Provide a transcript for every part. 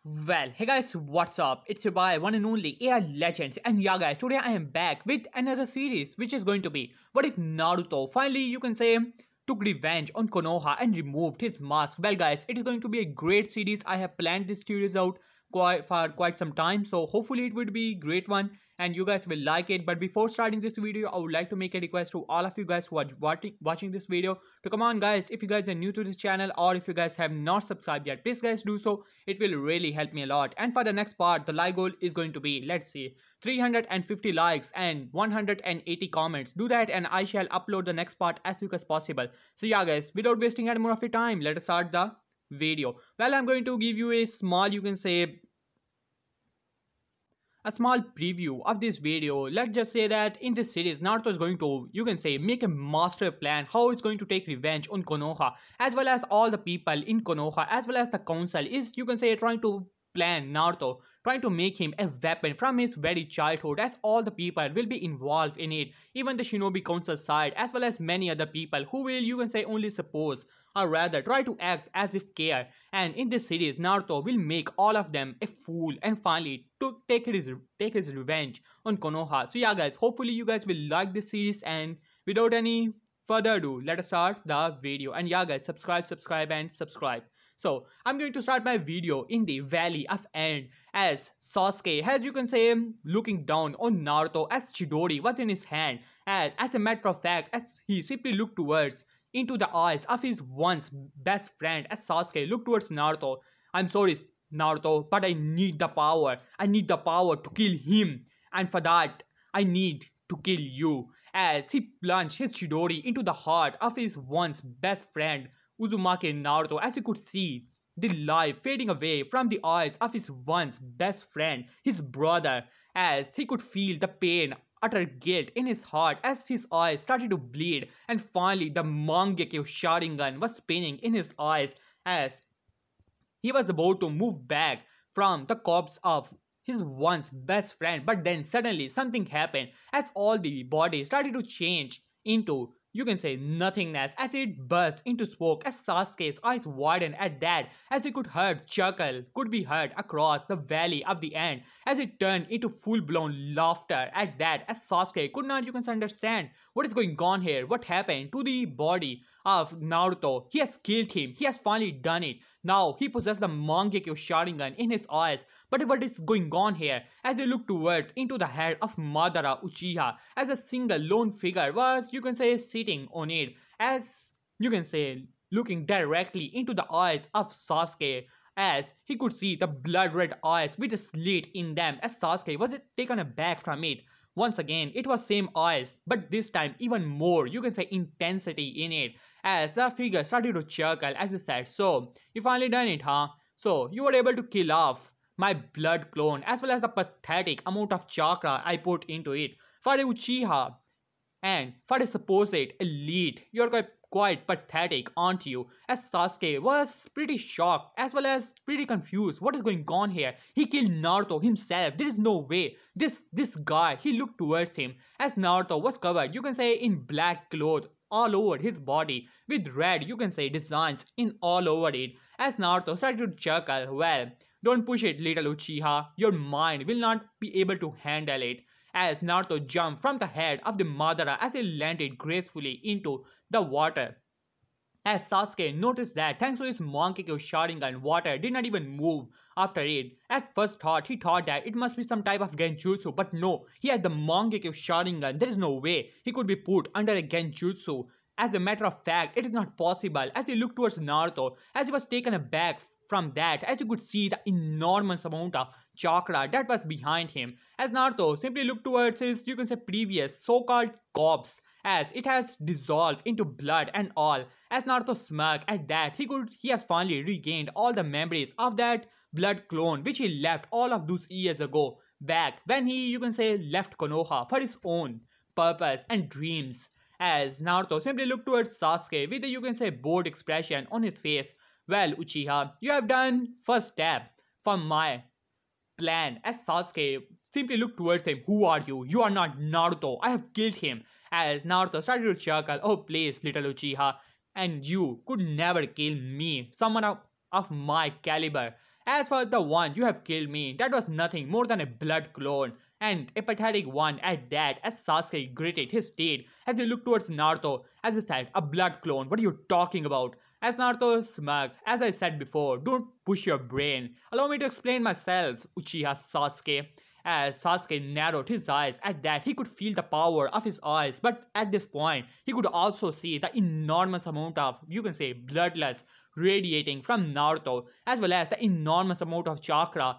Well, hey guys, what's up? It's your boy, one and only AI Legends, and yeah, guys, today I am back with another series, which is going to be What If Naruto finally, you can say, took revenge on Konoha and removed his mask. Well, guys, it is going to be a great series. I have planned this series out quite some time, so hopefully it would be a great one and you guys will like it. But before starting this video, I would like to make a request to all of you guys who are watching this video to come on, guys, if you guys are new to this channel or if you guys have not subscribed yet, please guys do so. It will really help me a lot. And for the next part, the like goal is going to be, let's see, 350 likes and 180 comments. Do that and I shall upload the next part as quick as possible. So yeah, guys, without wasting any more of your time, let us start the video. Well, I'm going to give you a small, you can say, a small preview of this video. Let's just say that in this series, Naruto is going to, you can say, make a master plan how it's going to take revenge on Konoha, as well as all the people in Konoha, as well as the council is, you can say, trying to plan Naruto, trying to make him a weapon from his very childhood, as all the people will be involved in it, even the Shinobi Council side, as well as many other people who will, you can say, only suppose or rather try to act as if care. And in this series, Naruto will make all of them a fool and finally to take his revenge on Konoha. So yeah, guys, hopefully you guys will like this series, and without any further ado, let us start the video. And yeah, guys, subscribe and subscribe. So I'm going to start my video in the Valley of End, as Sasuke, as you can say, looking down on Naruto as Chidori was in his hand. And as a matter of fact, as he simply looked towards into the eyes of his once best friend, as Sasuke looked towards Naruto. I'm sorry, Naruto, but I need the power. I need the power to kill him. And for that, I need to kill you. As he plunged his Chidori into the heart of his once best friend, Uzumaki Naruto, as you could see the light fading away from the eyes of his once best friend, his brother, as he could feel the pain, utter guilt in his heart as his eyes started to bleed, and finally the Mangekyo Sharingan was spinning in his eyes as he was about to move back from the corpse of his once best friend. But then suddenly something happened as all the body started to change into, you can say, nothingness, as it burst into smoke, as Sasuke's eyes widened at that, as he could heard chuckle could be heard across the Valley of the End, as it turned into full-blown laughter at that, as Sasuke could not, you can understand what is going on here, what happened to the body of Naruto. He has killed him, he has finally done it. Now he possessed the Mangekyo Sharingan in his eyes. But what is going on here? As he looked towards into the head of Madara Uchiha, as a single lone figure was, you can say, sitting on it, as you can say, looking directly into the eyes of Sasuke, as he could see the blood red eyes with a slit in them, as Sasuke was taken aback from it. Once again, it was same eyes, but this time even more, you can say, intensity in it, as the figure started to chuckle as he said, "So, you finally done it, huh? So, you were able to kill off my blood clone, as well as the pathetic amount of chakra I put into it for the Uchiha and for a supposed elite. You're quite pathetic, aren't you?" As Sasuke was pretty shocked as well as pretty confused. What is going on here? He killed Naruto himself. There is no way. This guy, he looked towards him as Naruto was covered, you can say, in black clothes all over his body with red, you can say, designs in all over it. As Naruto started to chuckle, "Well, don't push it, little Uchiha. Your mind will not be able to handle it." As Naruto jumped from the head of the Madara as he landed gracefully into the water. As Sasuke noticed that thanks to his Mangekyo Sharingan, water did not even move after it. At first thought, he thought that it must be some type of genjutsu, but no, he had the Mangekyo Sharingan. There is no way he could be put under a genjutsu. As a matter of fact, it is not possible. As he looked towards Naruto, as he was taken aback from that, as you could see the enormous amount of chakra that was behind him, as Naruto simply looked towards his, you can say, previous so-called corpse, as it has dissolved into blood and all. As Naruto smirked at that, he has finally regained all the memories of that blood clone which he left all of those years ago, back when he, you can say, left Konoha for his own purpose and dreams. As Naruto simply looked towards Sasuke with a, you can say, bored expression on his face. "Well, Uchiha, you have done first step for my plan." As Sasuke simply looked towards him, "Who are you? You are not Naruto. I have killed him." As Naruto started to chuckle, "Oh please, little Uchiha, and you could never kill me, someone of my caliber." As for the one you have killed me, that was nothing more than a blood clone, and a pathetic one at that, as Sasuke gritted his teeth as he looked towards Naruto, as he said, a blood clone, what are you talking about? As Naruto smirked, as I said before, don't push your brain. Allow me to explain myself, Uchiha Sasuke. As Sasuke narrowed his eyes at that, he could feel the power of his eyes, but at this point, he could also see the enormous amount of, you can say, bloodlust radiating from Naruto, as well as the enormous amount of chakra.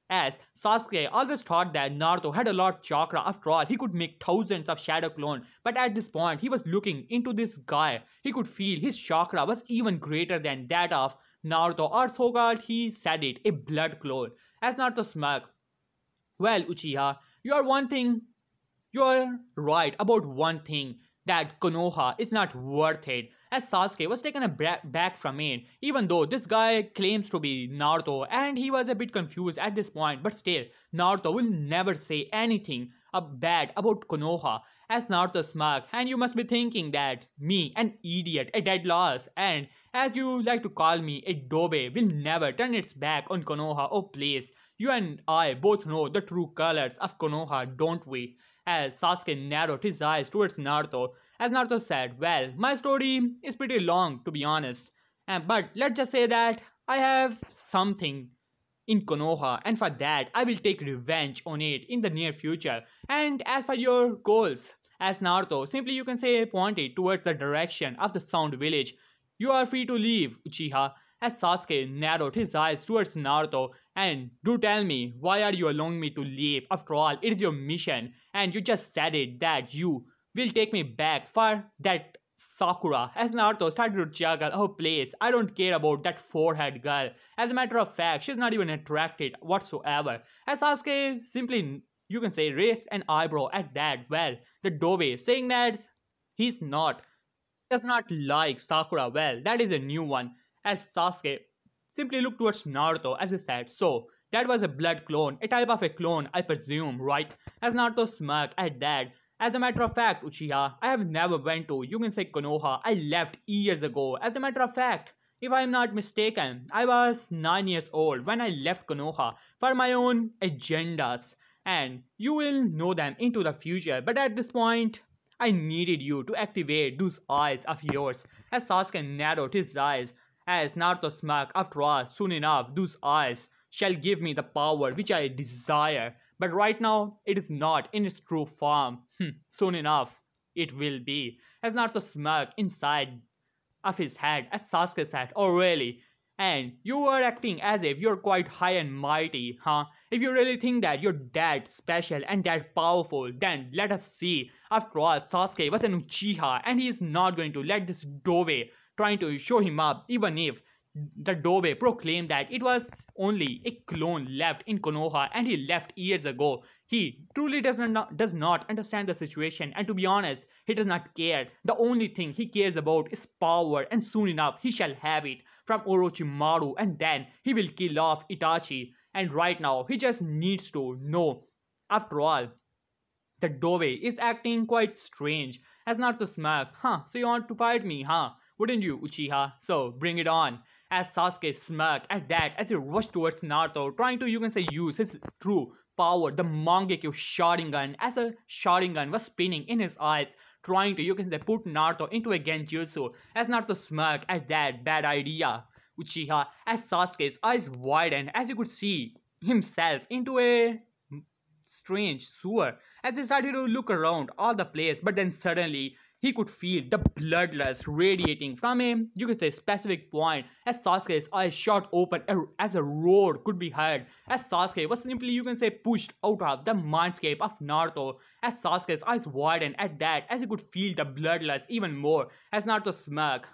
As Sasuke always thought that Naruto had a lot of chakra, after all, he could make thousands of shadow clones. But at this point, he was looking into this guy. He could feel his chakra was even greater than that of Naruto, or so called, he said it, a blood clone. As Naruto smirked, well, Uchiha, you're right about one thing, that Konoha is not worth it, as Sasuke was taken aback from it, even though this guy claims to be Naruto and he was a bit confused at this point, but still, Naruto will never say anything bad about Konoha, as Naruto smirked, and you must be thinking that me, an idiot, a dead loss, and as you like to call me, a dobe, will never turn its back on Konoha. Oh please, you and I both know the true colors of Konoha, don't we? As Sasuke narrowed his eyes towards Naruto, as Naruto said, well, my story is pretty long to be honest, but let's just say that I have something in Konoha, and for that I will take revenge on it in the near future. And as for your goals, as Naruto simply you can say pointed towards the direction of the Sound Village, you are free to leave, Uchiha. As Sasuke narrowed his eyes towards Naruto, and do tell me, why are you allowing me to leave? After all, it is your mission, and you just said it that you will take me back for that Sakura. As Naruto started to juggle, oh please, I don't care about that forehead girl. As a matter of fact, she's not even attracted whatsoever. As Sasuke simply, you can say, raised an eyebrow at that. Well, the Dobe saying that he's not, does not like Sakura. Well, that is a new one. As Sasuke simply looked towards Naruto as he said, so that was a blood clone, a type of a clone, I presume, right? As Naruto smirked at that, as a matter of fact, Uchiha, I have never went to, you can say, Konoha. I left years ago. As a matter of fact, if I am not mistaken, I was 9 years old when I left Konoha for my own agendas, and you will know them into the future. But at this point, I needed you to activate those eyes of yours. As Sasuke narrowed his eyes, as Naruto smirked, after all, soon enough, those eyes shall give me the power which I desire. But right now, it is not in its true form. Soon enough, it will be. As Naruto smirked inside of his head, as Sasuke said, oh really? And you are acting as if you're quite high and mighty, huh? If you really think that you're that special and that powerful, then let us see. After all, Sasuke was an Uchiha, and he is not going to let this Dobe trying to show him up, even if the Dobe proclaimed that it was only a clone left in Konoha and he left years ago. He truly does not understand the situation, and to be honest, he does not care. The only thing he cares about is power, and soon enough he shall have it from Orochimaru, and then he will kill off Itachi. And right now he just needs to know. After all, the Dobe is acting quite strange. As Naruto smirked, so you want to fight me, Wouldn't you, Uchiha? So bring it on. As Sasuke smirked at that as he rushed towards Naruto, trying to, you can say, use his true power, the Mangekyo Sharingan, as a Sharingan was spinning in his eyes, trying to, you can say, put Naruto into a Genjutsu. As Naruto smirked at that bad idea, Uchiha, as Sasuke's eyes widened as he could see himself into a strange sewer, as he started to look around all the place, but then suddenly he could feel the bloodlust radiating from a, you could say, specific point, as Sasuke's eyes shot open as a roar could be heard, as Sasuke was simply, you can say, pushed out of the mindscape of Naruto, as Sasuke's eyes widened at that as he could feel the bloodlust even more, as Naruto smirked,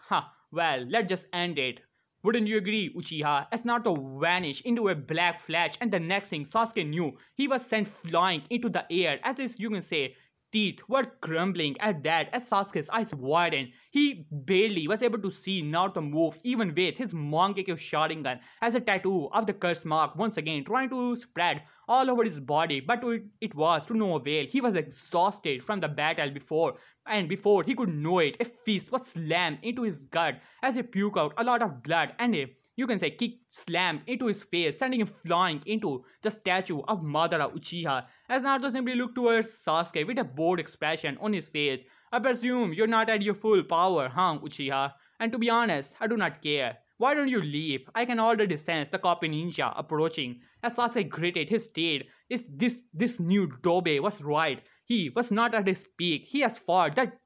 well, let's just end it. Wouldn't you agree, Uchiha? As Naruto vanished into a black flash, and the next thing Sasuke knew, he was sent flying into the air as his, you can say, teeth were crumbling at that as Sasuke's eyes widened. He barely was able to see Naruto move even with his Mangekyo Sharingan as a tattoo of the curse mark once again trying to spread all over his body, but it was to no avail. He was exhausted from the battle before, and before he could know it, a fist was slammed into his gut as he puked out a lot of blood, and a, you can say, kick slammed into his face, sending him flying into the statue of Madara Uchiha. As Naruto simply looked towards Sasuke with a bored expression on his face. I presume you're not at your full power, huh, Uchiha? And to be honest, I do not care. Why don't you leave? I can already sense the copy ninja approaching. As Sasuke gritted his teeth, this new Dobe was right. He was not at his peak. He has fought that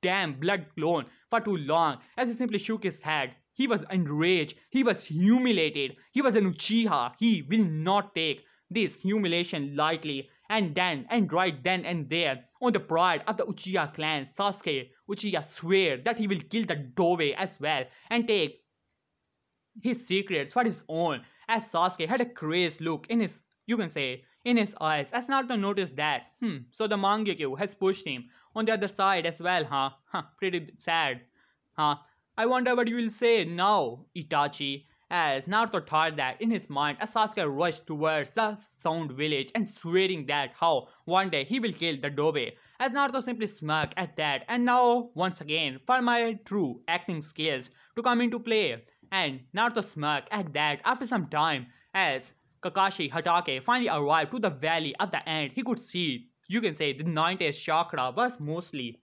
damn blood clone for too long. As he simply shook his head, he was enraged. He was humiliated. He was an Uchiha. He will not take this humiliation lightly. And right then and there, on the pride of the Uchiha clan, Sasuke Uchiha swear that he will kill the Dobe as well and take his secrets for his own. As Sasuke had a crazed look in his, you can say, in his eyes, as Naruto noticed that, so the Mangekyo has pushed him on the other side as well, huh? Pretty sad, huh? I wonder what you will say now, Itachi. As Naruto thought that in his mind, as Sasuke rushed towards the Sound Village and swearing that how one day he will kill the Dobe. As Naruto simply smirked at that, and now once again for my true acting skills to come into play. And Naruto smirked at that after some time as Kakashi Hatake finally arrived to the Valley of the End. He could see, you can say, the 90th chakra was mostly.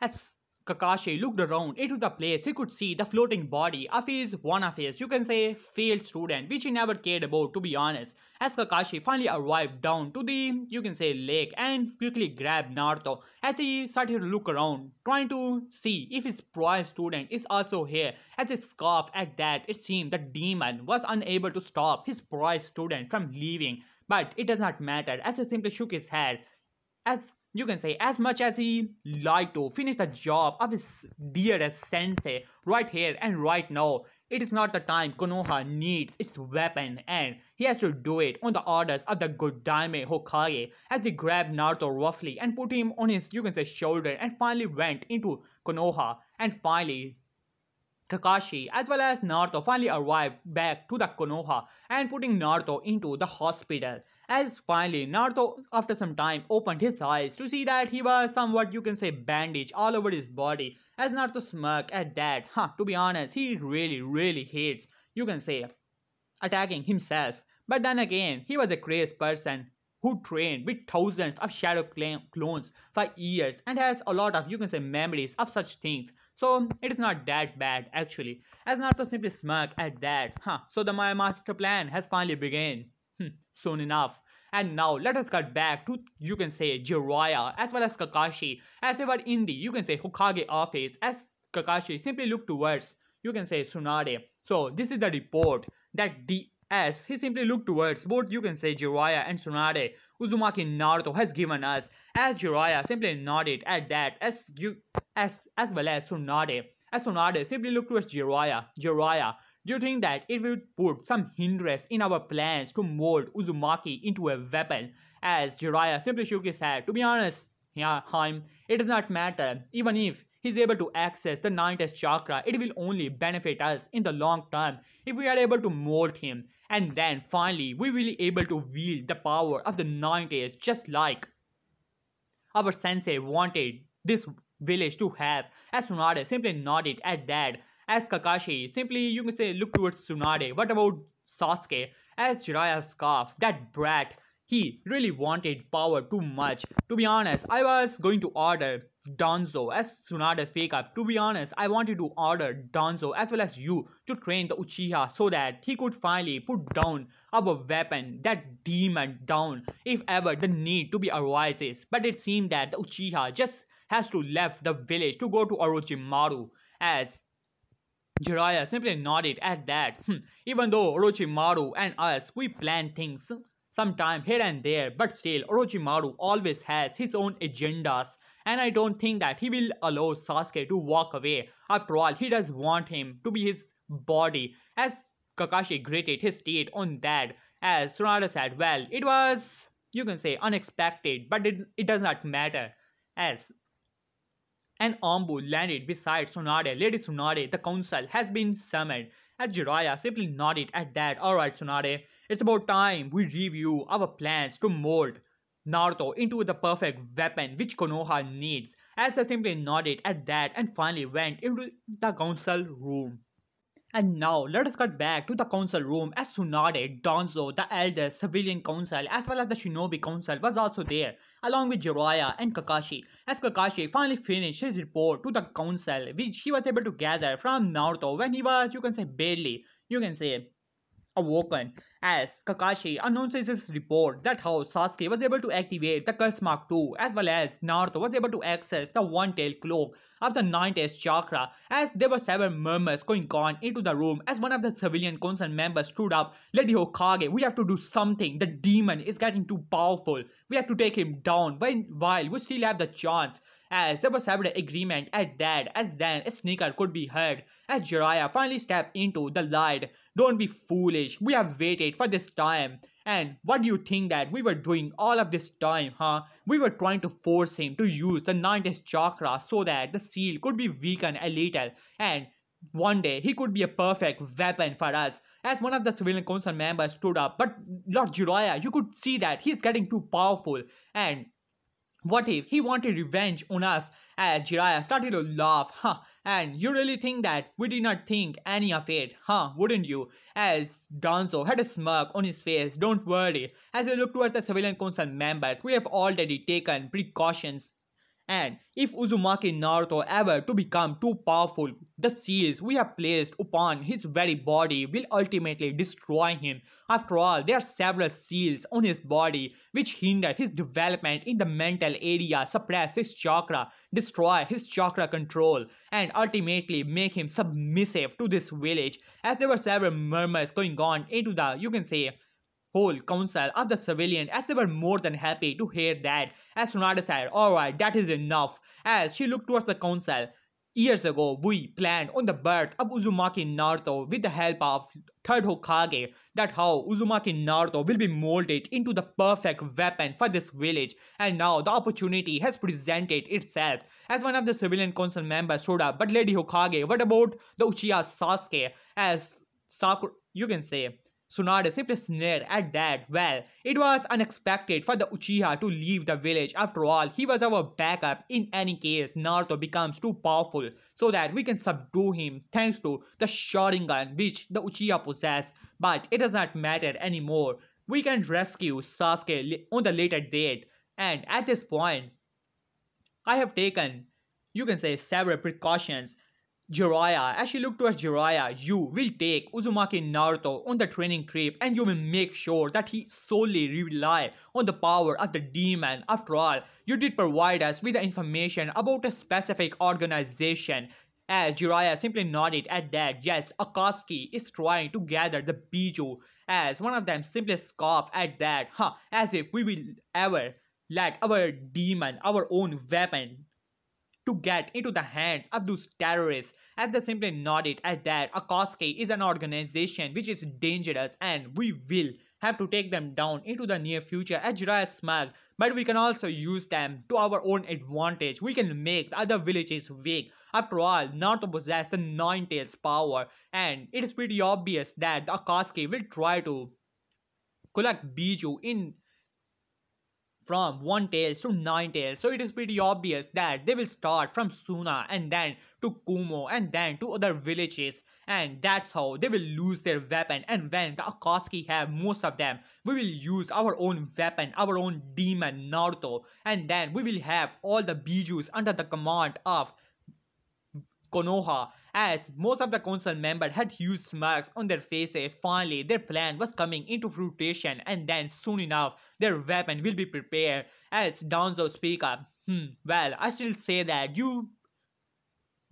As Kakashi looked around into the place, he could see the floating body of one of his, you can say, failed student, which he never cared about, to be honest. As Kakashi finally arrived down to the, you can say, lake and quickly grabbed Naruto as he started to look around, trying to see if his prize student is also here. As he scoffed at that, it seemed the demon was unable to stop his prize student from leaving, but it does not matter, as he simply shook his head. As you can say, as much as he liked to finish the job of his dearest sensei right here and right now, it is not the time Konoha needs its weapon, and he has to do it on the orders of the good Daime Hokage. As he grabbed Naruto roughly and put him on his, you can say, shoulder, and finally went into Konoha. And finally Kakashi as well as Naruto finally arrived back to the Konoha and putting Naruto into the hospital. As finally Naruto after some time opened his eyes to see that he was somewhat, you can say, bandaged all over his body. As Naruto smirked at that, to be honest, he really hates, you can say, attacking himself. But then again, he was a crazy person who trained with thousands of shadow clones for years and has a lot of, you can say, memories of such things. So it is not that bad actually. As Naruto simply smirked at that, so my master plan has finally begun. Soon enough. And now let us cut back to, you can say, Jiraiya as well as Kakashi as they were in the, you can say, Hokage office. As Kakashi simply looked towards, you can say, Tsunade. So this is the report that as he simply looked towards both, you can say, Jiraiya and Tsunade, Uzumaki Naruto has given us. As Jiraiya simply nodded at that, as well as Tsunade. As Tsunade simply looked towards Jiraiya. Jiraiya, do you think that it will put some hindrance in our plans to mold Uzumaki into a weapon? As Jiraiya simply shook his head. To be honest, it does not matter. Even if he's able to access the 9th chakra, it will only benefit us in the long term if we are able to mold him. And then finally, we will be able to wield the power of the 9th, just like our sensei wanted this village to have. As Tsunade simply nodded at that. As Kakashi simply, you can say, look towards Tsunade. What about Sasuke? As Jiraiya scoffed, that brat, he really wanted power too much. To be honest, I was going to order Danzo. As Tsunade speak up, to be honest, I wanted to order Danzo as well as you to train the Uchiha so that he could finally put down our weapon, that demon down, if ever the need to be arises. But it seemed that the Uchiha just has to left the village to go to Orochimaru. As Jiraiya simply nodded at that. Even though Orochimaru and us, we plan things sometime here and there, but still Orochimaru always has his own agendas, and I don't think that he will allow Sasuke to walk away. After all, he does want him to be his body. As Kakashi gritted his teeth on that, as Tsunade said, well, it was, you can say, unexpected, but it does not matter. As an Ambu landed beside Tsunade. Lady Tsunade, the council has been summoned. As Jiraiya simply nodded at that. Alright Tsunade, it's about time we review our plans to mold Naruto into the perfect weapon which Konoha needs. As they simply nodded at that and finally went into the council room. And now let us cut back to the council room as Tsunade, Danzo, the eldest civilian council as well as the shinobi council was also there along with Jiraiya and Kakashi. As Kakashi finally finished his report to the council which he was able to gather from Naruto when he was, you can say, barely, you can say, awoken as Kakashi announces his report that how Sasuke was able to activate the Curse Mark II as well as Naruto was able to access the one-tailed cloak of the Nine-Tailed Chakra as there were several murmurs going on into the room as one of the civilian council members stood up. Lady Hokage, we have to do something. The demon is getting too powerful. We have to take him down while we still have the chance. As there was several agreement at that as then a sneaker could be heard as Jiraiya finally stepped into the light. Don't be foolish. We have waited for this time. And what do you think that we were doing all of this time, huh? We were trying to force him to use the Ninth Chakra so that the seal could be weakened a little and one day he could be a perfect weapon for us. As one of the civilian council members stood up, but Lord Jiraiya, you could see that he's getting too powerful and what if he wanted revenge on us? As Jiraiya started to laugh, huh? And you really think that we did not think any of it, huh? Wouldn't you? As Danzo had a smirk on his face, don't worry. As we look towards the civilian council members, we have already taken precautions and if Uzumaki Naruto ever to become too powerful, the seals we have placed upon his very body will ultimately destroy him. After all, there are several seals on his body which hinder his development in the mental area, suppress his chakra, destroy his chakra control, and ultimately make him submissive to this village. As there were several murmurs going on into the, you can say, whole council of the civilian as they were more than happy to hear that. As Tsunade said, alright, that is enough. As she looked towards the council, years ago we planned on the birth of Uzumaki Naruto with the help of third Hokage, that how Uzumaki Naruto will be molded into the perfect weapon for this village, and now the opportunity has presented itself. As one of the civilian council members stood up, but Lady Hokage, what about the Uchiha Sasuke? As Sakura, you can say, Tsunade simply sneered at that. Well, it was unexpected for the Uchiha to leave the village. After all, he was our backup in any case Naruto becomes too powerful so that we can subdue him thanks to the Sharingan which the Uchiha possess. But it does not matter anymore. We can rescue Sasuke on the later date. And at this point, I have taken, you can say, several precautions. Jiraiya, as she looked towards Jiraiya, you will take Uzumaki Naruto on the training trip and you will make sure that he solely rely on the power of the demon. After all, you did provide us with the information about a specific organization. As Jiraiya simply nodded at that, yes, Akatsuki is trying to gather the Biju. As one of them simply scoffed at that, huh, as if we will ever let our demon, our own weapon, to get into the hands of those terrorists. As they simply nodded at that, Akatsuki is an organization which is dangerous and we will have to take them down into the near future as Jiraiya smirked, but we can also use them to our own advantage. We can make the other villages weak. After all, Naruto possesses the Nine Tails power and it is pretty obvious that the Akatsuki will try to collect Biju in from one tails to nine tails, so it is pretty obvious that they will start from Suna and then to Kumo and then to other villages, and that's how they will lose their weapon. And when the Akatsuki have most of them, we will use our own weapon, our own demon Naruto, and then we will have all the Bijus under the command of Konoha. As most of the council members had huge smirks on their faces, finally their plan was coming into fruition and then soon enough their weapon will be prepared. As Danzo speak up, well, I still say that you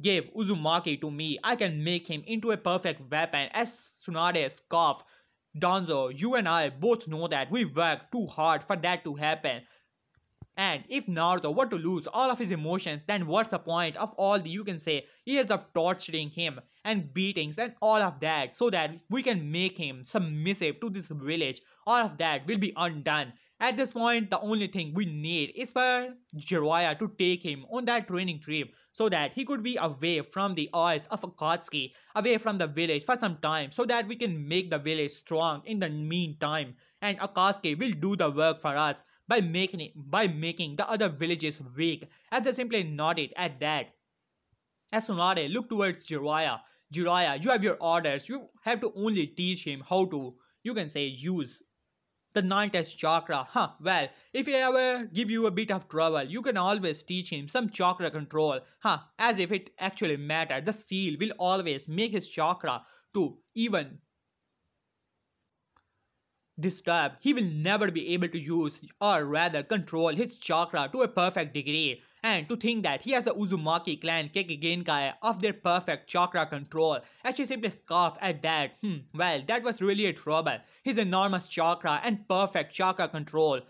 gave Uzumaki to me, I can make him into a perfect weapon. As Tsunade scoffed, Danzo, you and I both know that we worked too hard for that to happen. And if Naruto were to lose all of his emotions, then what's the point of all the, you can say, years of torturing him and beatings and all of that so that we can make him submissive to this village? All of that will be undone. At this point, the only thing we need is for Jiraiya to take him on that training trip so that he could be away from the eyes of Akatsuki, away from the village for some time so that we can make the village strong in the meantime. And Akatsuki will do the work for us by making the other villages weak. As they simply nodded at that. As Tsunade looked towards Jiraiya, Jiraiya, you have your orders. You have to only teach him how to, you can say, use the nine test chakra. Huh, well, if he ever give you a bit of trouble, you can always teach him some chakra control. Huh, as if it actually mattered. The steel will always make his chakra to even disturbed. He will never be able to use or rather control his chakra to a perfect degree. And to think that he has the Uzumaki clan Kekigenkai of their perfect chakra control, as she simply scoffed at that. Well, that was really a trouble. His enormous chakra and perfect chakra control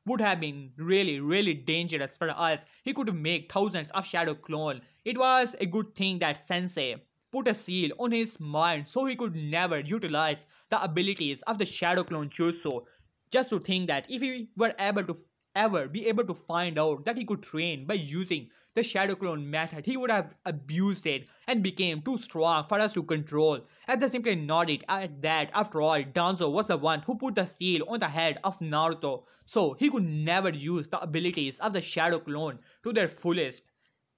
would have been really dangerous for us. He could make thousands of shadow clone. It was a good thing that Sensei put a seal on his mind so he could never utilize the abilities of the Shadow Clone Jutsu. Just to think that if he were able to ever be able to find out that he could train by using the Shadow Clone method, he would have abused it and became too strong for us to control. As they simply nodded at that, after all, Danzo was the one who put the seal on the head of Naruto, so he could never use the abilities of the Shadow Clone to their fullest.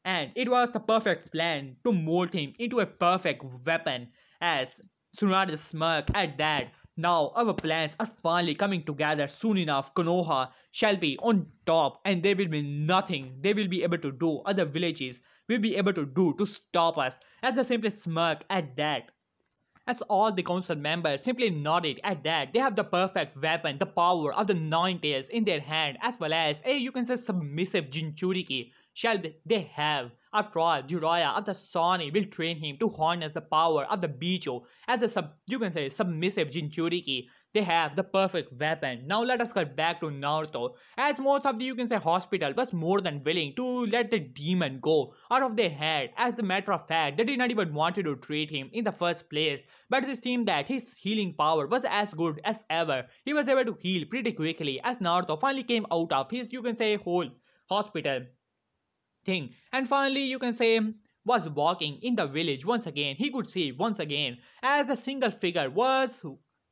And it was the perfect plan to mold him into a perfect weapon. As Tsunade smirked at that, now our plans are finally coming together soon enough. Konoha shall be on top and there will be nothing they will be able to do, other villages will be able to do to stop us. As they simply smirk at that. As all the council members simply nodded at that, they have the perfect weapon, the power of the nine tails in their hand, as well as a you can say submissive Jinchuriki shall they have. After all, Jiraiya of the Sony will train him to harness the power of the Bicho as a you can say submissive Jinchuriki. They have the perfect weapon. Now let us get back to Naruto, as most of the you can say hospital was more than willing to let the demon go out of their head. As a matter of fact, they did not even want to treat him in the first place, but it seemed that his healing power was as good as ever. He was able to heal pretty quickly as Naruto finally came out of his you can say whole hospital thing, and finally you can say was walking in the village once again. He could see once again as a single figure was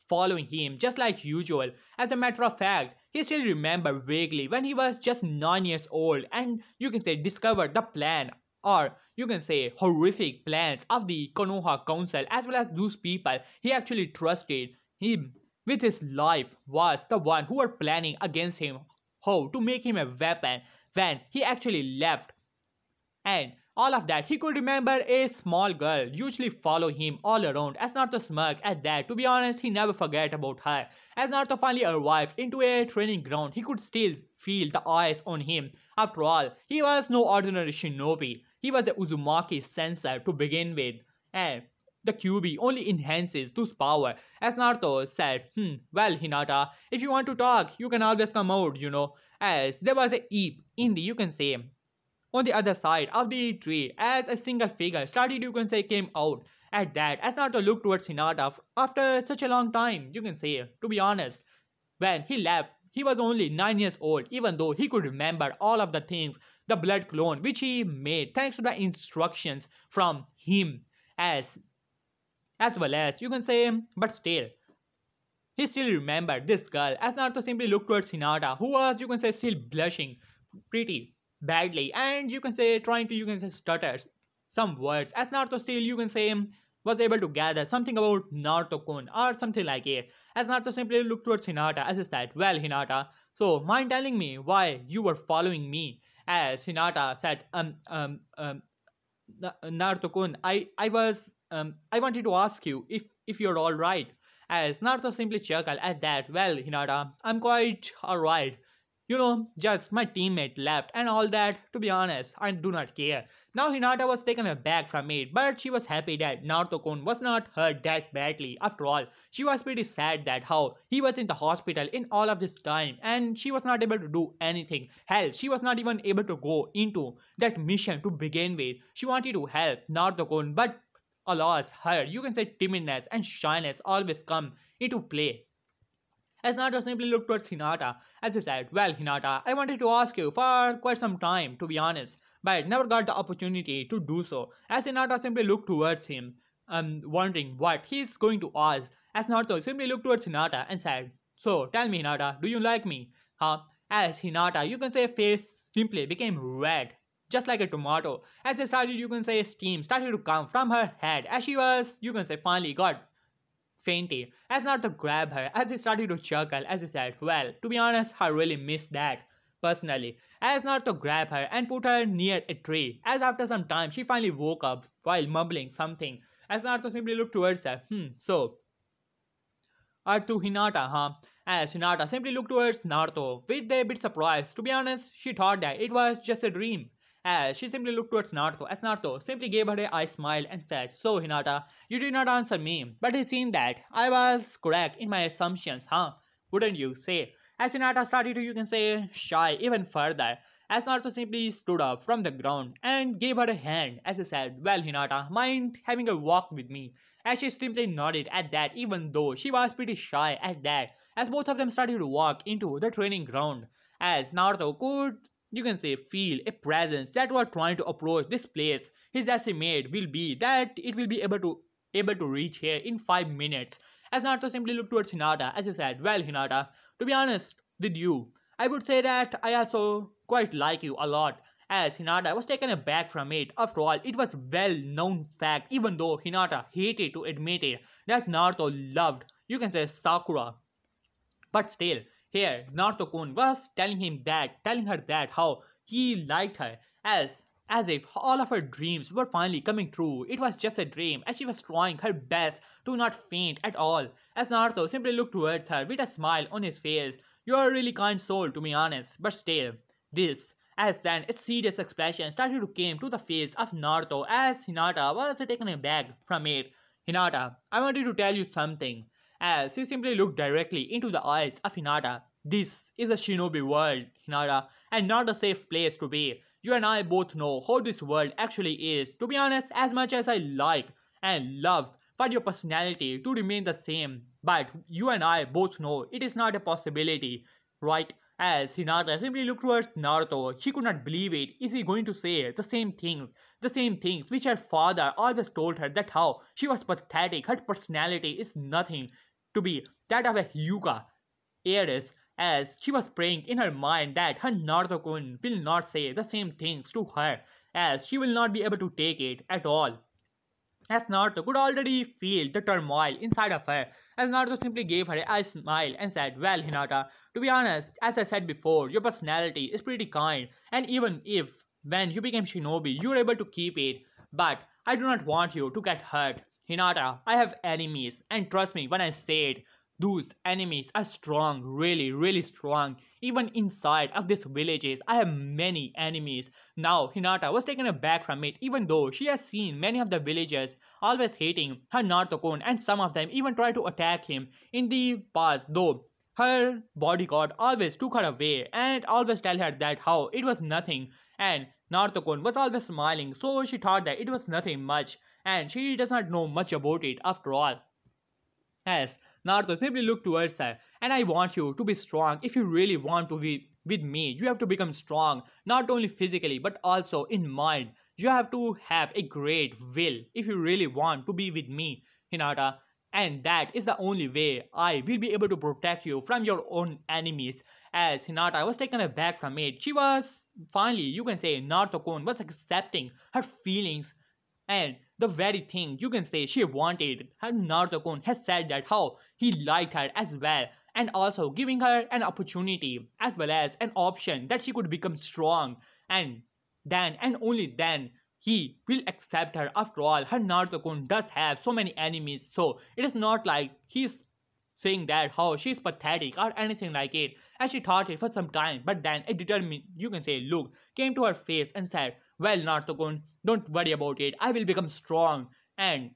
following him just like usual. As a matter of fact, he still remembered vaguely when he was just 9 years old and you can say discovered the plan, or you can say horrific plans of the Konoha Council, as well as those people he actually trusted him with his life was the one who were planning against him, how to make him a weapon when he actually left. And all of that, he could remember a small girl usually follow him all around. As Naruto smirked at that, to be honest, he never forget about her. As Naruto finally arrived into a training ground, he could still feel the eyes on him. After all, he was no ordinary shinobi. He was a Uzumaki sensei to begin with. And the QB only enhances this power. As Naruto said, well Hinata, if you want to talk, you can always come out, As there was a Eep in the, you can say, on the other side of the tree, as a single figure started you can say came out. At that, as Naruto looked towards Hinata after such a long time, you can say, to be honest, when he left, he was only 9 years old, even though he could remember all of the things, the blood clone which he made thanks to the instructions from him, as well as you can say, but still he still remembered this girl. As Naruto simply looked towards Hinata, who was you can say still blushing pretty badly and you can say trying to you can say stutter some words. As Naruto still you can say was able to gather something about Naruto-kun or something like it. As Naruto simply looked towards Hinata as he said, well Hinata, so mind telling me why you were following me? As Hinata said, Naruto-kun, I wanted to ask you if you're all right. As Naruto simply chuckled at that, well Hinata, I'm quite alright. Just my teammate left and all that. To be honest, I do not care. Now Hinata was taken aback from it, but she was happy that Naruto-kun was not hurt that badly. After all, she was pretty sad that how he was in the hospital in all of this time and she was not able to do anything. Hell, she was not even able to go into that mission to begin with. She wanted to help Naruto-kun, but alas, her, you can say timidness and shyness always come into play. As Naruto simply looked towards Hinata as he said, well Hinata, I wanted to ask you for quite some time to be honest, but never got the opportunity to do so. As Hinata simply looked towards him, wondering what he's going to ask. As Naruto simply looked towards Hinata and said, so tell me Hinata, do you like me? Huh? As Hinata, you can say face simply became red. just like a tomato. As they started, you can say, steam started to come from her head as she was, you can say, finally got fainty. As Naruto grabbed her, as he started to chuckle, as he said, well, to be honest, I really missed that. Personally, as Naruto grabbed her and put her near a tree, as after some time she finally woke up while mumbling something, as Naruto simply looked towards her, so, to Hinata, huh? As Hinata simply looked towards Naruto with a bit surprised. To be honest, she thought that it was just a dream. As she simply looked towards Naruto, as Naruto simply gave her a eye smile and said, so Hinata, you did not answer me, but it seemed that I was correct in my assumptions, huh? Wouldn't you say? As Hinata started to, you can say, shy even further, as Naruto simply stood up from the ground and gave her a hand as he said, well Hinata, mind having a walk with me? As she simply nodded at that even though she was pretty shy at that, as both of them started to walk into the training ground, as Naruto could, you can say, feel a presence that was trying to approach this place. His estimate will be that it will be able to reach here in 5 minutes. As Naruto simply looked towards Hinata as he said, well Hinata, to be honest with you, I would say that I also quite like you a lot. As Hinata was taken aback from it. After all, it was well-known fact, even though Hinata hated to admit it, that Naruto loved, you can say, Sakura. But still, here Naruto-kun was telling her that how he liked her, as if all of her dreams were finally coming true. It was just a dream, as she was trying her best to not faint at all. As Naruto simply looked towards her with a smile on his face. You are a really kind soul, to be honest, but still, this. As then a serious expression started to come to the face of Naruto as Hinata was taken aback from it. Hinata, I wanted to tell you something. As he simply looked directly into the eyes of Hinata. This is a shinobi world, Hinata, and not a safe place to be. You and I both know how this world actually is. To be honest, as much as I like and love for your personality to remain the same, but you and I both know it is not a possibility, right? As Hinata simply looked towards Naruto, she could not believe it. Is he going to say the same things which her father always told her that how she was pathetic, her personality is nothing to be that of a Hyuga heiress, as she was praying in her mind that her Naruto-kun will not say the same things to her, as she will not be able to take it at all. As Naruto could already feel the turmoil inside of her, as Naruto simply gave her a smile and said, well Hinata, to be honest, as I said before, your personality is pretty kind, and even if when you became shinobi you were able to keep it, but I do not want you to get hurt. Hinata, I have enemies, and trust me when I say it, those enemies are strong, really, really strong. Even inside of these villages, I have many enemies. Now, Hinata was taken aback from it, even though she has seen many of the villagers always hating her Naruto-kun, and some of them even try to attack him in the past, though her bodyguard always took her away and always tell her that how it was nothing, and Naruto-kun was always smiling, so she thought that it was nothing much, and she does not know much about it after all. As Naruto simply looked towards her, and I want you to be strong. If you really want to be with me, you have to become strong, not only physically but also in mind. You have to have a great will if you really want to be with me, Hinata. And that is the only way I will be able to protect you from your own enemies. As Hinata was taken aback from it, she was finally, you can say, Naruto-kun was accepting her feelings, and the very thing you can say she wanted. Her Naruto-kun has said that how he liked her as well, and also giving her an opportunity as well as an option that she could become strong, and then and only then he will accept her. After all, her Naruto-kun does have so many enemies, so it is not like he's saying that how she's pathetic or anything like it, as she thought it for some time, but then a determined, you can say, look came to her face and said, well Naruto-kun, don't worry about it, I will become strong, and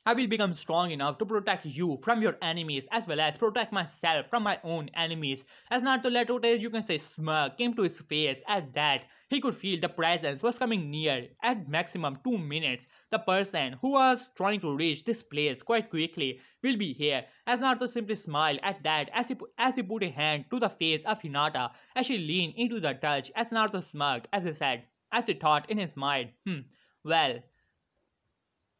I will become strong enough to protect you from your enemies as well as protect myself from my own enemies. As Naruto Letote, you can say, smirk came to his face at that. He could feel the presence was coming near at maximum 2 minutes. The person who was trying to reach this place quite quickly will be here. As Naruto simply smiled at that as he put a hand to the face of Hinata as she leaned into the touch. As Naruto smirked as he said, as he thought in his mind, well,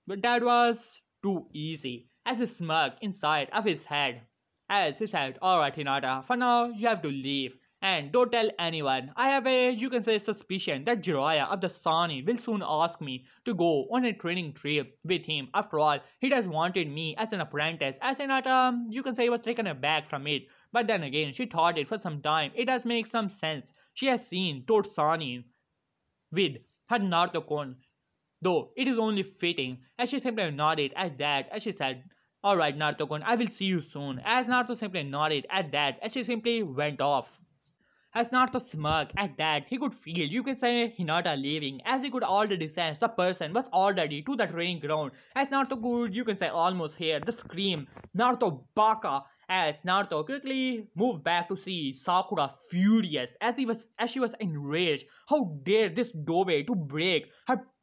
but that was too easy, as he smirked inside of his head. As he said, alright Hinata, for now you have to leave. And don't tell anyone. I have a, you can say, suspicion that Jiraiya of the Sunny will soon ask me to go on a training trip with him. After all, he has wanted me as an apprentice, as in that, you can say, was taken aback from it. But then again, she thought it for some time. It does make some sense. She has seen Totsani with her Naruto-kun, though it is only fitting, as she simply nodded at that as she said, "Alright, Naruto-kun, I will see you soon." As Naruto simply nodded at that as she simply went off. As Naruto smirked at that, he could feel, you can say, Hinata leaving, as he could already sense the person was already to the training ground. As Naruto could, you can say, almost hear the scream, "Naruto Baka!" As Naruto quickly moved back to see Sakura furious as she was enraged. How dare this Dobe to break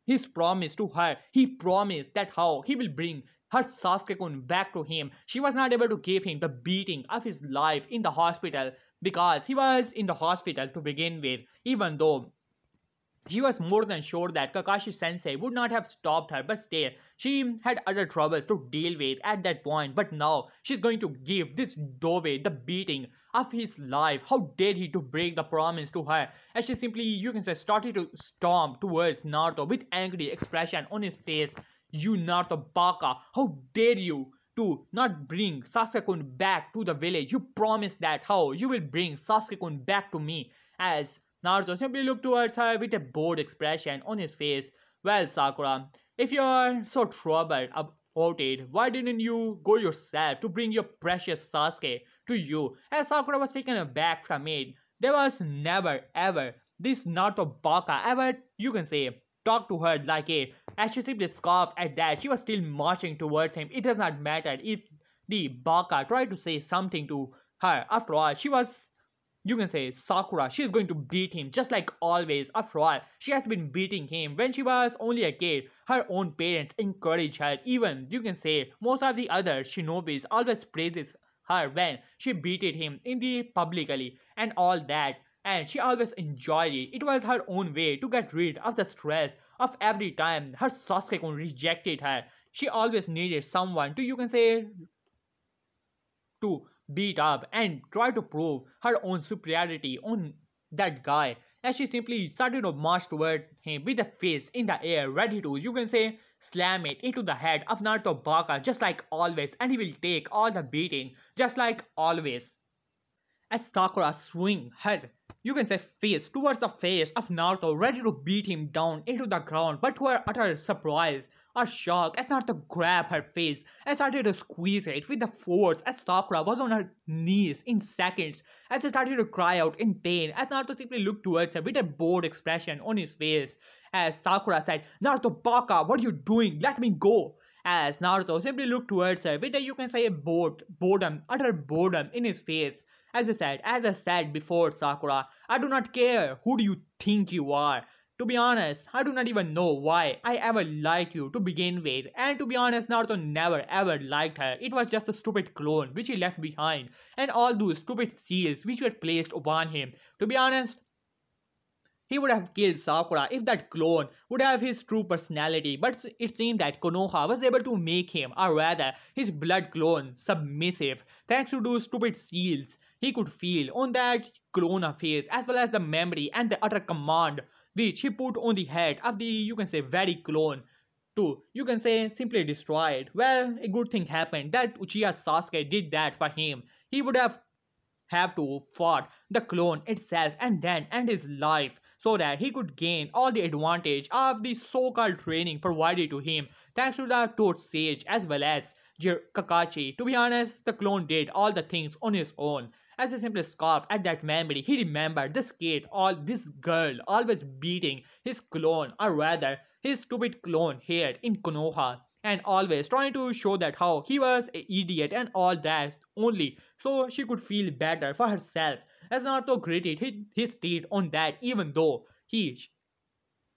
his promise to her. He promised that how he will bring her Sasuke-kun back to him. She was not able to give him the beating of his life in the hospital because he was in the hospital to begin with, even though she was more than sure that Kakashi Sensei would not have stopped her, but still, she had other troubles to deal with at that point. But now, she's going to give this Dobe the beating of his life. How dare he to break the promise to her? As she simply, you can say, started to stomp towards Naruto with angry expression on his face. "You Naruto Baka, how dare you to not bring Sasuke-kun back to the village? You promised that how you will bring Sasuke-kun back to me." As Naruto simply looked towards her with a bored expression on his face. "Well, Sakura, if you are so troubled about it, why didn't you go yourself to bring your precious Sasuke to you?" As Sakura was taken aback from it, there was never ever this Naruto Baka ever, you can say, talk to her like a, as she simply scoffed at that. She was still marching towards him. It does not matter if the Baka tried to say something to her. After all, she was, you can say, Sakura. She is going to beat him just like always. After all, she has been beating him when she was only a kid. Her own parents encourage her. Even, you can say, most of the other shinobis always praises her when she beated him in the publicly and all that. And she always enjoyed it. It was her own way to get rid of the stress of every time her Sasuke-kun rejected her. She always needed someone to, you can say, to beat up and try to prove her own superiority on that guy. As she simply started to march toward him with a fist in the air, ready to, you can say, slam it into the head of Naruto Baka just like always, and he will take all the beating just like always. As Sakura swing her, you can say, fist towards the face of Naruto, ready to beat him down into the ground, but to her utter surprise or shock, as Naruto grabbed her face and started to squeeze it with the force, as Sakura was on her knees in seconds, as she started to cry out in pain, as Naruto simply looked towards her with a bored expression on his face. As Sakura said, "Naruto Baka, what are you doing? Let me go." As Naruto simply looked towards her with a, you can say, boredom, utter boredom in his face. As I said before, Sakura, I do not care who do you think you are. To be honest, I do not even know why I ever liked you to begin with. And to be honest, Naruto never ever liked her. It was just a stupid clone which he left behind. And all those stupid seals which were placed upon him. To be honest, he would have killed Sakura if that clone would have his true personality, but it seemed that Konoha was able to make him, or rather his blood clone, submissive. Thanks to those stupid seals, he could feel on that clone of his, as well as the memory and the utter command which he put on the head of the, you can say, very clone to, you can say, simply destroyed. Well, a good thing happened that Uchiha Sasuke did that for him. He would have to fought the clone itself and then end his life so that he could gain all the advantage of the so-called training provided to him thanks to the Toad Sage as well as Kakashi. To be honest, the clone did all the things on his own. As he simply scoffed at that memory, he remembered this kid, this girl always beating his clone, or rather his stupid clone here in Konoha, and always trying to show that how he was an idiot and all that only so she could feel better for herself. As Naruto gritted his teeth on that, even though he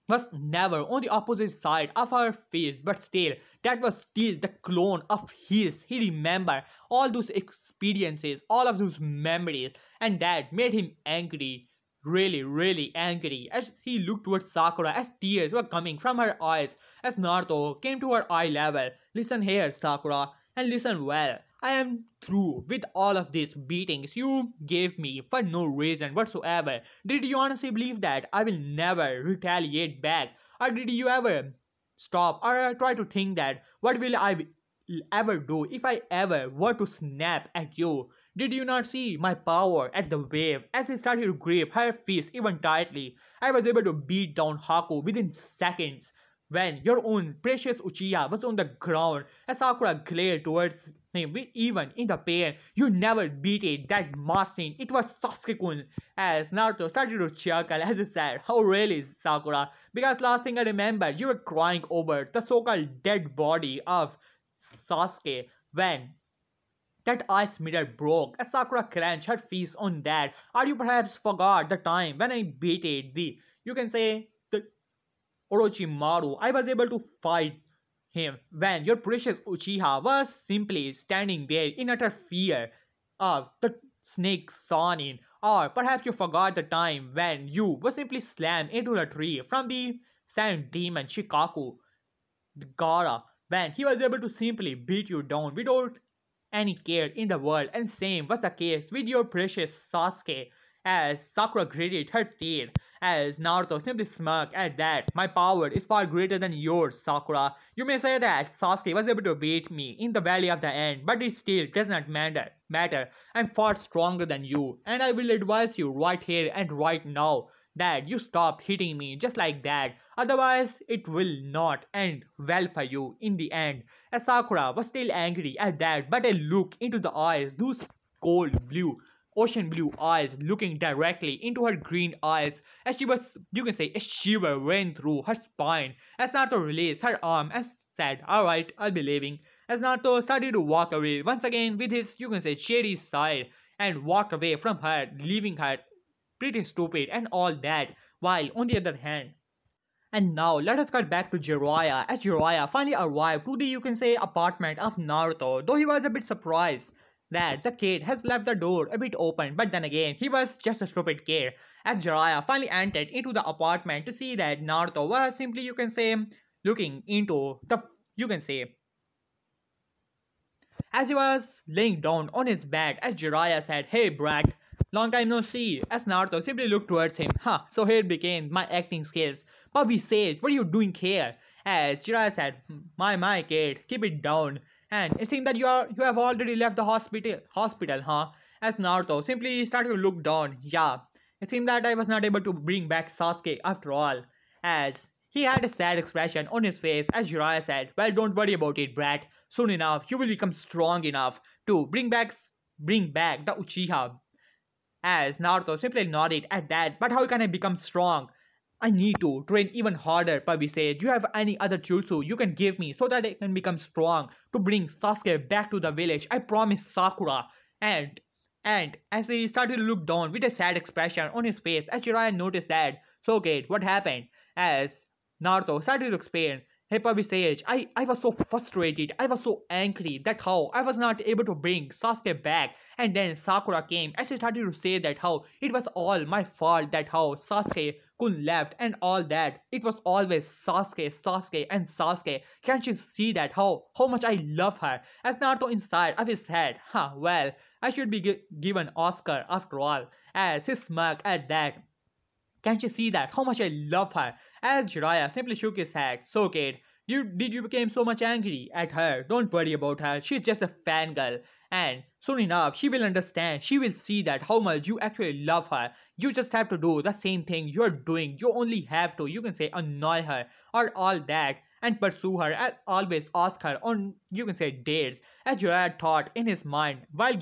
was never on the opposite side of her face, but still that was still the clone of his. He remembered all those experiences, all of those memories, and that made him angry, really angry, as he looked towards Sakura as tears were coming from her eyes. As Naruto came to her eye level, "Listen here, Sakura, and listen well. I am through with all of these beatings you gave me for no reason whatsoever. Did you honestly believe that I will never retaliate back? Or did you ever stop or try to think that what will I ever do if I ever were to snap at you? Did you not see my power at the wave as I started to grip her fist even tightly? I was able to beat down Haku within seconds. When your own precious Uchiha was on the ground, as Sakura glared towards him with even in the pain, you never beat it, that master. It was Sasuke-kun. As Naruto started to chuckle as he said, "How really, Sakura? Because last thing I remember, you were crying over the so-called dead body of Sasuke when that ice mirror broke as Sakura clenched her fist on that. Or you perhaps forgot the time when I beated the, you can say, the Orochimaru. I was able to fight him when your precious Uchiha was simply standing there in utter fear of the snake Sonin. Or perhaps you forgot the time when you were simply slammed into a tree from the sand demon Shikaku Gara when he was able to simply beat you down without any care in the world, and same was the case with your precious Sasuke. As Sakura gritted her teeth, as Naruto simply smirked at that. My power is far greater than yours, Sakura. You may say that Sasuke was able to beat me in the Valley of the End, but it still does not matter. I'm far stronger than you, and I will advise you right here and right now that you stop hitting me just like that. Otherwise, it will not end well for you in the end. As Sakura was still angry at that, but a look into the eyes, those cold blue, ocean blue eyes looking directly into her green eyes, as she was, you can say, a shiver went through her spine. As Naruto released her arm and said, "Alright, I'll be leaving." As Naruto started to walk away once again with his, you can say, shady side and walked away from her, leaving her pretty stupid and all that, while on the other hand, and now let us cut back to Jiraiya as Jiraiya finally arrived to the, you can say, apartment of Naruto, though he was a bit surprised that the kid has left the door a bit open, but then again he was just a stupid kid. As Jiraiya finally entered into the apartment to see that Naruto was simply, you can say, looking into the, you can say, as he was laying down on his bed, as Jiraiya said, "Hey brat, long time no see." As Naruto simply looked towards him, so here began my acting skills. Puffy says, "What are you doing here?" As Jiraiya said, My kid, keep it down. And it seems that you have already left the hospital, huh?" As Naruto simply started to look down, "Yeah, it seemed that I was not able to bring back Sasuke after all." As he had a sad expression on his face as Jiraiya said, "Well, don't worry about it, brat. Soon enough, you will become strong enough to bring back the Uchiha." As Naruto simply nodded at that, "But how can I become strong?" "I need to train even harder," Pabi said. "Do you have any other jutsu you can give me so that I can become strong to bring Sasuke back to the village? I promise, Sakura." And as he started to look down with a sad expression on his face, as Jiraiya noticed that, "So Kate, what happened?" As Naruto started to explain, "Hey Pabi Sage, I was so frustrated, I was so angry that how I was not able to bring Sasuke back, and then Sakura came as he started to say that how it was all my fault that how Sasuke couldn't left and all that. It was always Sasuke, Sasuke and Sasuke. Can't you see that how much I love her?" As Naruto inside of his head, well, I should be given Oscar after all. As he smirked at that, "Can't you see that? How much I love her?" As Jiraiya simply shook his head, "So kid, did you become so much angry at her? Don't worry about her. She's just a fangirl. And soon enough, she will understand. She will see that how much you actually love her. You just have to do the same thing you're doing. You only have to, you can say, annoy her or all that and pursue her and always ask her on, you can say, dates." As Jiraiya thought in his mind while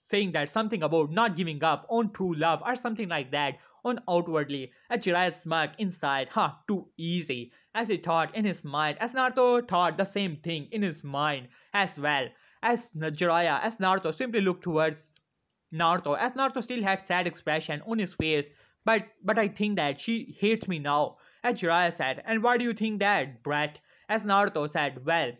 saying that something about not giving up on true love or something like that on outwardly. As Jiraiya smirked inside, too easy, as he thought in his mind, as Naruto thought the same thing in his mind as well. As Jiraiya, as Naruto simply looked towards Naruto, as Naruto still had sad expression on his face, but I think that she hates me now. As Jiraiya said, "And why do you think that, brat?" As Naruto said, "Well,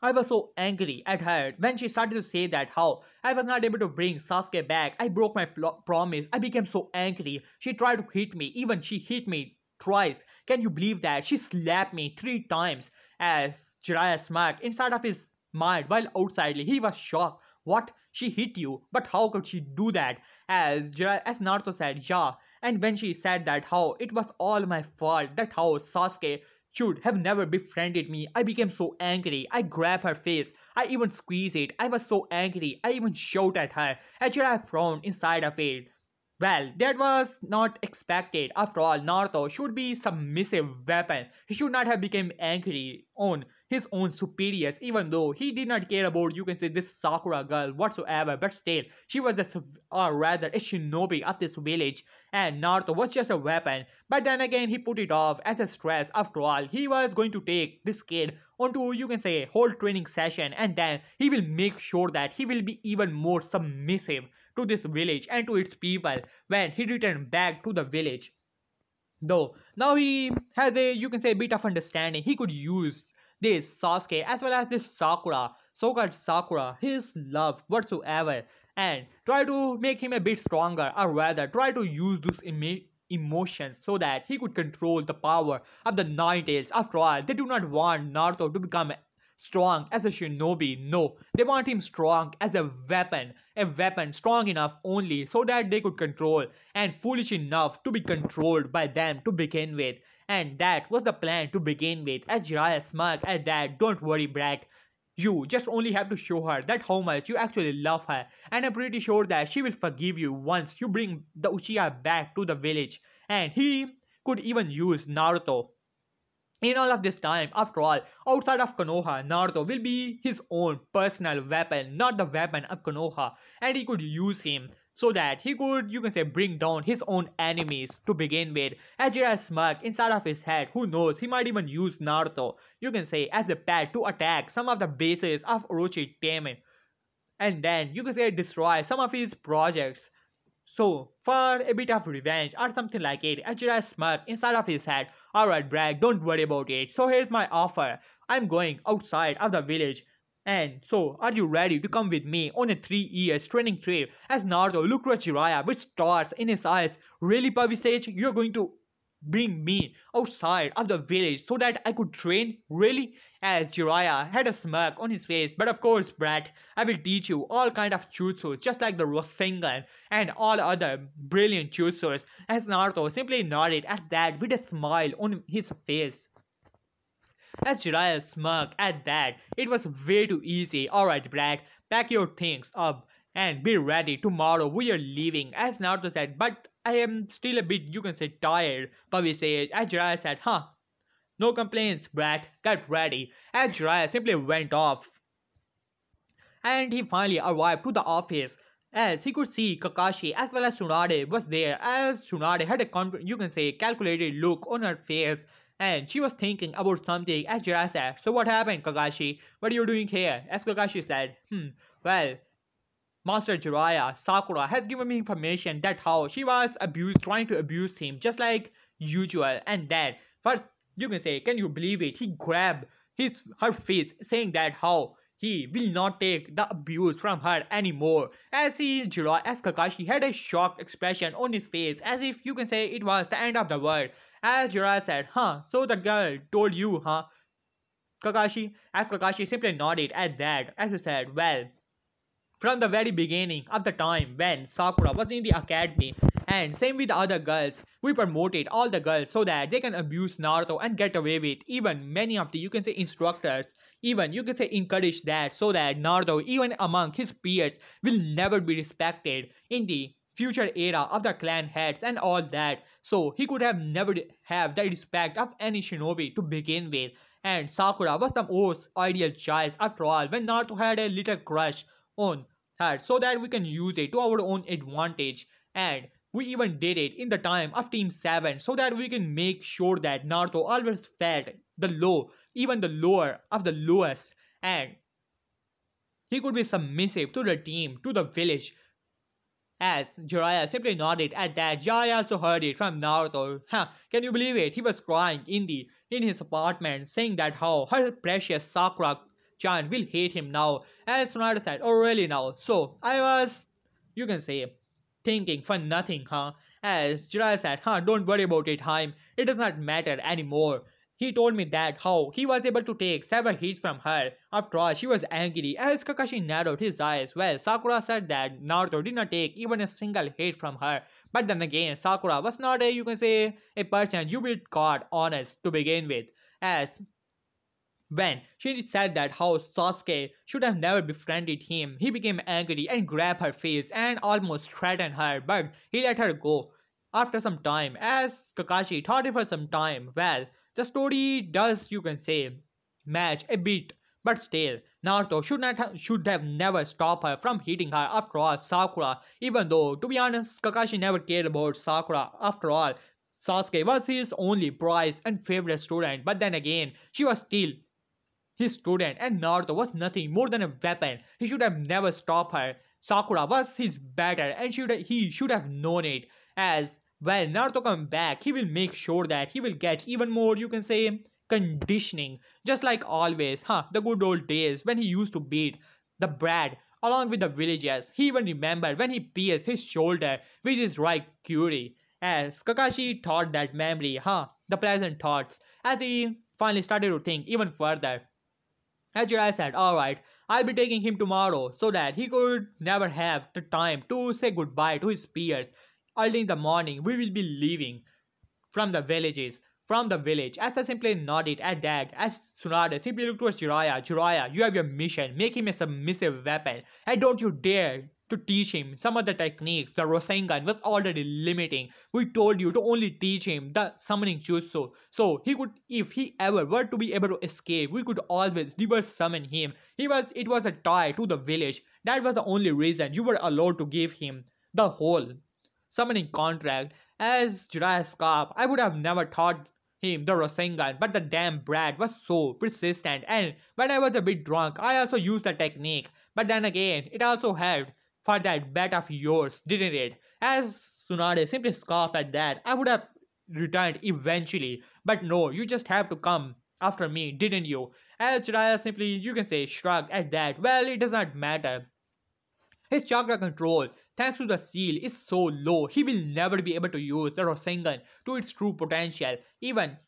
I was so angry at her when she started to say that how I was not able to bring Sasuke back. I broke my promise. I became so angry. She tried to hit me. Even she hit me twice. Can you believe that? She slapped me 3 times." As Jiraiya smirked inside of his smiled while outside he was shocked. What? She hit you? But how could she do that? As Naruto said, yeah. And when she said that how it was all my fault, that how Sasuke should have never befriended me, I became so angry. I grabbed her face. I even squeezed it. I was so angry. I even shouted at her. Actually, I frowned inside of it. Well, that was not expected. After all, Naruto should be submissive weapon. He should not have become angry on his own superiors, even though he did not care about, you can say, this Sakura girl whatsoever. But still, she was or rather a shinobi of this village, and Naruto was just a weapon. But then again, he put it off as a stress. After all, he was going to take this kid onto, you can say, whole training session, and then he will make sure that he will be even more submissive to this village and to its people when he returned back to the village. Though now he has a, you can say, bit of understanding. He could use this Sasuke as well as this Sakura, so-called Sakura, his love whatsoever, and try to make him a bit stronger, or rather try to use those emotions so that he could control the power of the Nine Tails. After all, they do not want Naruto to become strong as a shinobi. No, they want him strong as a weapon strong enough only so that they could control, and foolish enough to be controlled by them to begin with. And that was the plan to begin with. As Jiraiya smirked at that, don't worry, brat. You just only have to show her that how much you actually love her, and I'm pretty sure that she will forgive you once you bring the Uchiha back to the village. And he could even use Naruto in all of this time. After all, outside of Konoha, Naruto will be his own personal weapon, not the weapon of Konoha, and he could use him so that he could, you can say, bring down his own enemies to begin with. As Jiraiya smirked inside of his head, who knows, he might even use Naruto, you can say, as the pet to attack some of the bases of Orochimaru, and then, you can say, destroy some of his projects. So, for a bit of revenge or something like it, Ajira smirked inside of his head. Alright, Bragg, don't worry about it. So here's my offer. I'm going outside of the village. And so, are you ready to come with me on a 3 years training trip? As Naruto looked at Jiraiya with stars in his eyes. Really, Pavisage? You're going to bring me outside of the village so that I could train? Really? As Jiraiya had a smirk on his face. But of course, brat, I will teach you all kind of jutsu, just like the Rasengan and all other brilliant jutsus. As Naruto simply nodded at that with a smile on his face. As Jiraiya smirked at that, it was way too easy. Alright, brat, pack your things up and be ready. Tomorrow we are leaving. As Naruto said, but I am still a bit, you can say, tired. Pavi said. As Jiraiya said, huh? No complaints, brat. Get ready. As Jiraiya simply went off. And he finally arrived to the office. As he could see, Kakashi as well as Tsunade was there. As Tsunade had a, you can say, calculated look on her face. And she was thinking about something. As Jiraiya said, so what happened, Kakashi? What are you doing here? As Kakashi said, well, Master Jiraiya, Sakura has given me information that how she was trying to abuse him just like usual, and that first, you can say, can you believe it? He grabbed her face, saying that how he will not take the abuse from her anymore. As Kakashi had a shocked expression on his face, as if, you can say, it was the end of the world. As Jiraiya said, huh, so the girl told you, huh, Kakashi? As Kakashi simply nodded at that, as he said, well, from the very beginning of the time when Sakura was in the academy, and same with the other girls, we promoted all the girls so that they can abuse Naruto and get away with. Even many of the, you can say, instructors, even, you can say, encourage that so that Naruto, even among his peers, will never be respected in the future era of the clan heads and all that. So he could have never have the respect of any shinobi to begin with. And Sakura was the most ideal choice after all, when Naruto had a little crush on her so that we can use it to our own advantage. And we even did it in the time of Team 7 so that we can make sure that Naruto always felt the low, even the lower of the lowest, and he could be submissive to the team, to the village. As Jiraiya simply nodded at that, Jiraiya also heard it from Naruto. Can you believe it? He was crying in his apartment, saying that how her precious Sakura-chan will hate him now. As Tsunade said, oh really now? So I was, you can say, thinking for nothing, huh? As Jiraiya said, don't worry about it, Haim. It does not matter anymore. He told me that how he was able to take several hits from her. After all, she was angry as Kakashi narrowed his eyes. Well, Sakura said that Naruto did not take even a single hit from her. But then again, Sakura was not a, you can say, a person you would call honest to begin with. As when she said that how Sasuke should have never befriended him, he became angry and grabbed her face and almost threatened her, but he let her go. After some time, as Kakashi thought it for some time, well, the story does, you can say, match a bit, but still, Naruto should have never stopped her from hitting her. After all, Sakura, even though, to be honest, Kakashi never cared about Sakura. After all, Sasuke was his only prized and favorite student, but then again, she was still his student, and Naruto was nothing more than a weapon. He should have never stopped her. Sakura was his better and he should have known it. As when Naruto comes back, he will make sure that he will get even more, you can say, conditioning. Just like always, the good old days when he used to beat the brat along with the villagers. He even remembered when he pierced his shoulder with his right Kyuri. As Kakashi thought that memory, the pleasant thoughts, as he finally started to think even further. As Jiraiya said, alright, I'll be taking him tomorrow so that he could never have the time to say goodbye to his peers. Early in the morning, we will be leaving from the villages. From the village, Asta simply nodded at that as Tsunade simply looked towards Jiraiya. Jiraiya, you have your mission. Make him a submissive weapon. And don't you dare to teach him some of the techniques the Rasengan was already limiting. We told you to only teach him the summoning jutsu. So he could, if he ever were to be able to escape, we could always reverse summon him. It was a tie to the village. That was the only reason you were allowed to give him the whole summoning contract. As Jiraiya scarf, I would have never thought him the Rasengan, but the damn brat was so persistent, and when I was a bit drunk, I also used the technique. But then again, it also helped for that bet of yours, didn't it? As Tsunade simply scoffed at that, I would have returned eventually. But no, you just have to come after me, didn't you? As Jiraiya simply, you can say, shrugged at that. Well, it does not matter. His chakra control, thanks to the seal, is so low, he will never be able to use the Rasengan to its true potential. Even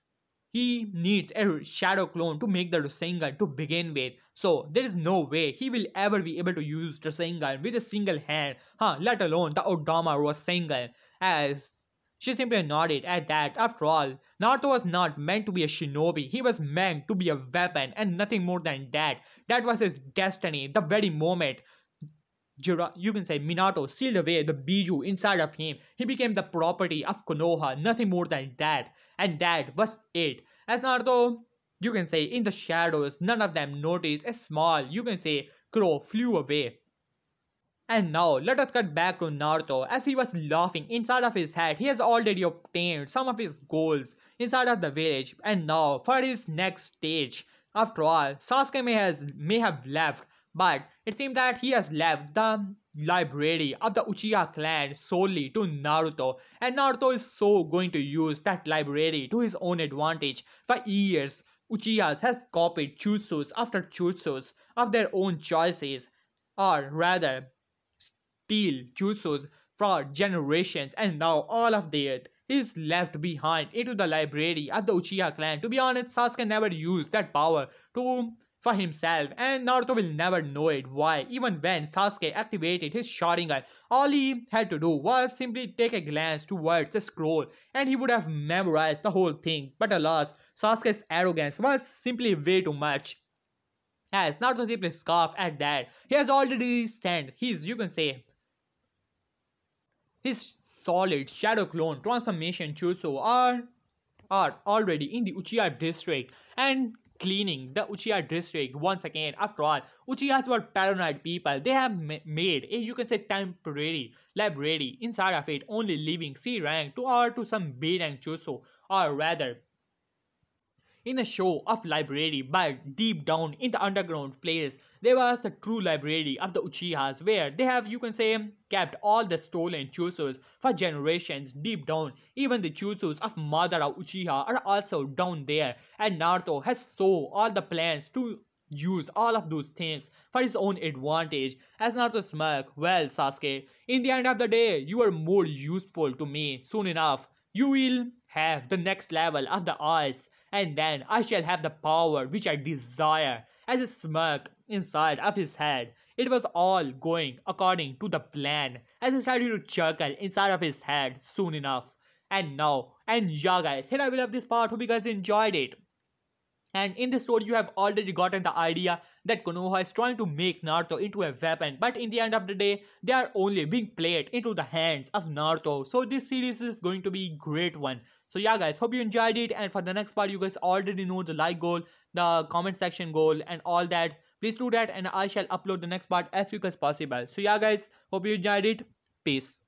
he needs a shadow clone to make the Rasengan to begin with. So there is no way he will ever be able to use Rasengan with a single hand, let alone the Odama Rasengan. As she simply nodded at that. After all, Naruto was not meant to be a shinobi. He was meant to be a weapon and nothing more than that. That was his destiny. The very moment you can say Minato sealed away the Biju inside of him, he became the property of Konoha, nothing more than that. And that was it. As Naruto, you can say, in the shadows, none of them noticed a small, you can say, crow flew away. And now, let us cut back to Naruto. As he was laughing inside of his head, he has already obtained some of his goals inside of the village. And now, for his next stage. After all, Sasuke may have left, but it seems that he has left the library of the Uchiha clan solely to Naruto. And Naruto is so going to use that library to his own advantage. For years, Uchihas has copied jutsus after jutsus of their own choices, or rather, steal jutsus for generations, and now all of that is left behind into the library of the Uchiha clan. To be honest, Sasuke never used that power for himself, and Naruto will never know it. Why? Even when Sasuke activated his Sharingan, all he had to do was simply take a glance towards the scroll and he would have memorized the whole thing. But alas, Sasuke's arrogance was simply way too much. As Naruto simply scoffed at that, he has already sent his, you can say, his solid shadow clone transformation jutsu are already in the Uchiha district and cleaning the Uchiha district once again. After all, Uchihas were paranoid people. They have made a, you can say, temporary library inside of it, only leaving C rank to some B rank jutsu, or rather in a show of library, but deep down in the underground place, there was the true library of the Uchihas, where they have, you can say, kept all the stolen jutsus for generations deep down. Even the jutsus of Madara Uchiha are also down there, and Naruto has so all the plans to use all of those things for his own advantage. As Naruto smirked, well, Sasuke, in the end of the day, you are more useful to me. Soon enough, you will have the next level of the eyes. and then I shall have the power which I desire. As a smirk inside of his head, it was all going according to the plan, as he started to chuckle inside of his head soon enough. And yeah guys, here I will have this part. Hope you guys enjoyed it. And in this story, you have already gotten the idea that Konoha is trying to make Naruto into a weapon, but in the end of the day, they are only being played into the hands of Naruto. So this series is going to be a great one. So yeah guys, hope you enjoyed it, and for the next part, you guys already know the like goal, the comment section goal and all that. Please do that and I shall upload the next part as quick as possible. So yeah guys, hope you enjoyed it. Peace.